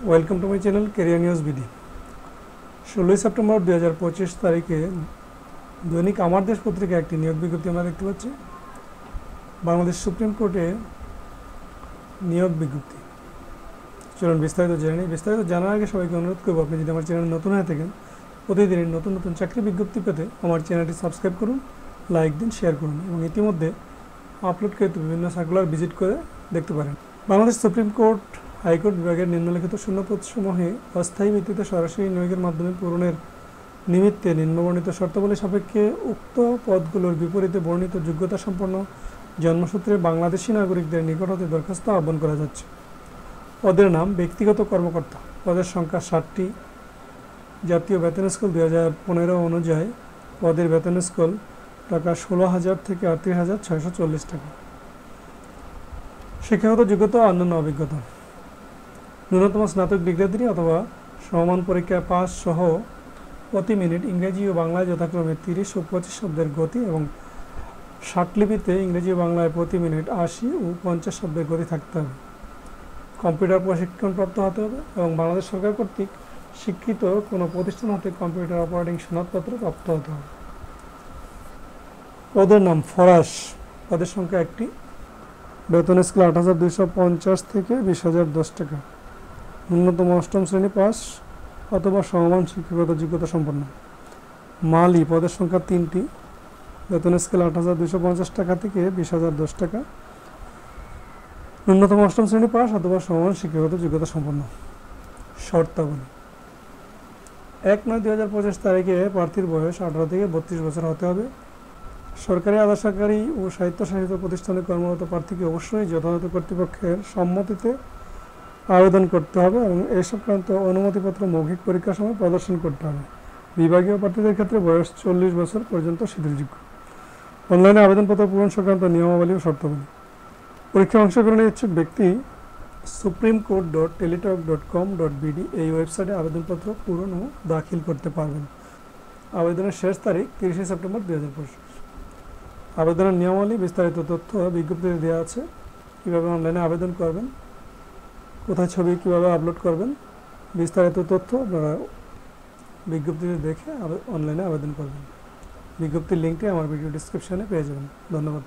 Welcome to my channel career news BD. 16 September 2025 তারিখে দৈনিক আমার দেশ পত্রিকায় একটি নিয়োগ বিজ্ঞপ্তি আমরা দেখতে পাচ্ছি। বাংলাদেশ সুপ্রিম কোর্টে নিয়োগ বিজ্ঞপ্তি। চলুন বিস্তারিত জেনে নিই। বিস্তারিত জানার আগে সবাইকে অনুরোধ করবো, আপনি যদি আমার চ্যানেল নতুন হয়ে থাকেন, প্রতিদিনের নতুন নতুন চাকরি বিজ্ঞপ্তি পেতে আমার চ্যানেলটি সাবস্ক্রাইব করুন, লাইক দিন, শেয়ার করুন এবং ইতিমধ্যে আপলোডকৃত বিভিন্ন সার্কুলার ভিজিট করে দেখতে পারেন। বাংলাদেশ সুপ্রিম কোর্ট হাইকোর্ট বিভাগের নিম্নলিখিত শূন্যপদসমূহে অস্থায়ী ভিত্তিতে সরাসরি নিয়োগের মাধ্যমে পূরণের নিমিত্তে নিম্নবর্ণিত শর্তাবলী সাপেক্ষে উক্ত পদগুলোর বিপরীতে বর্ণিত যোগ্যতা সম্পন্ন জন্মসূত্রে বাংলাদেশি নাগরিকদের নিকট হতে দরখাস্ত আহ্বান করা যাচ্ছে। পদের নাম ব্যক্তিগত কর্মকর্তা। পদের সংখ্যা 60টি। জাতীয় বেতন স্কেল 2015 অনুযায়ী পদের বেতন স্কেল টাকা 16,000 থেকে 38,640 টাকা। শিক্ষাগত যোগ্যতা অন্যান্য অভিজ্ঞতা: ন্যূনতম স্নাতক ডিগ্রি অথবা সমমান পরীক্ষায় পাস সহ প্রতি মিনিট ইংরেজি ও বাংলায় যথাক্রমে 30 ও 25 শব্দের গতি এবং ষাটলিপিতে ইংরেজি ও বাংলায় প্রতি মিনিট 80 ও 50 শব্দের গতি থাকতে হবে। কম্পিউটার প্রশিক্ষণপ্রাপ্ত হতে হবে এবং বাংলাদেশ সরকার কর্তৃক স্বীকৃত কোনো প্রতিষ্ঠান হতে কম্পিউটার অপারেটিং সনদপত্র প্রাপ্ত হতে হবে। পদের নাম ফরাশ। পদের সংখ্যা 1টি। বেতন স্কেল 8,250 থেকে 20,010 টাকা। ন্যূনতম অষ্টম শ্রেণী পাস অথবা সমমান শিক্ষাগত যোগ্যতা সম্পন্ন। মালি। পদের সংখ্যা 3টি। বেতন স্কেল 8,250 টাকা থেকে 20,010 টাকা। ন্যূনতম অষ্টম শ্রেণী পাস অথবা সমমান শিক্ষাগত যোগ্যতা সম্পন্ন। শর্তাবলী: 1/9/2025 তারিখে প্রার্থীর বয়স 18 থেকে 32 বছর হতে হবে। সরকারি, আধা সরকারি ও স্বায়ত্তশাসিত প্রতিষ্ঠানে কর্মরত প্রার্থীকে অবশ্যই যথাযথ কর্তৃপক্ষের সম্মতিতে আবেদন করতে হবে এবং এই সংক্রান্ত অনুমতিপত্র মৌখিক পরীক্ষার সময় প্রদর্শন করতে হবে। বিভাগীয় প্রার্থীদের ক্ষেত্রে বয়স 40 বছর পর্যন্ত শিথিলযোগ্য। অনলাইনে আবেদনপত্র পূরণ সংক্রান্ত নিয়মাবলী ও শর্তাবলী: পরীক্ষায় অংশগ্রহণের ইচ্ছুক ব্যক্তি supremecode.teletalk.com.bd এই ওয়েবসাইটে আবেদনপত্র পূরণ ও দাখিল করতে পারবেন। আবেদনের শেষ তারিখ 30 সেপ্টেম্বর 2025। আবেদনের নিয়মাবলী বিস্তারিত তথ্য বিজ্ঞপ্তিতে দেওয়া আছে। কীভাবে অনলাইনে আবেদন করবেন, কোথায় ছবি কীভাবে আপলোড করবেন, বিস্তারিত তথ্য আপনারা বিজ্ঞপ্তিতে দেখে অনলাইনে আবেদন করবেন। বিজ্ঞপ্তির লিঙ্কটি আমার ভিডিও ডিসক্রিপশনে পেয়ে যাবেন। ধন্যবাদ।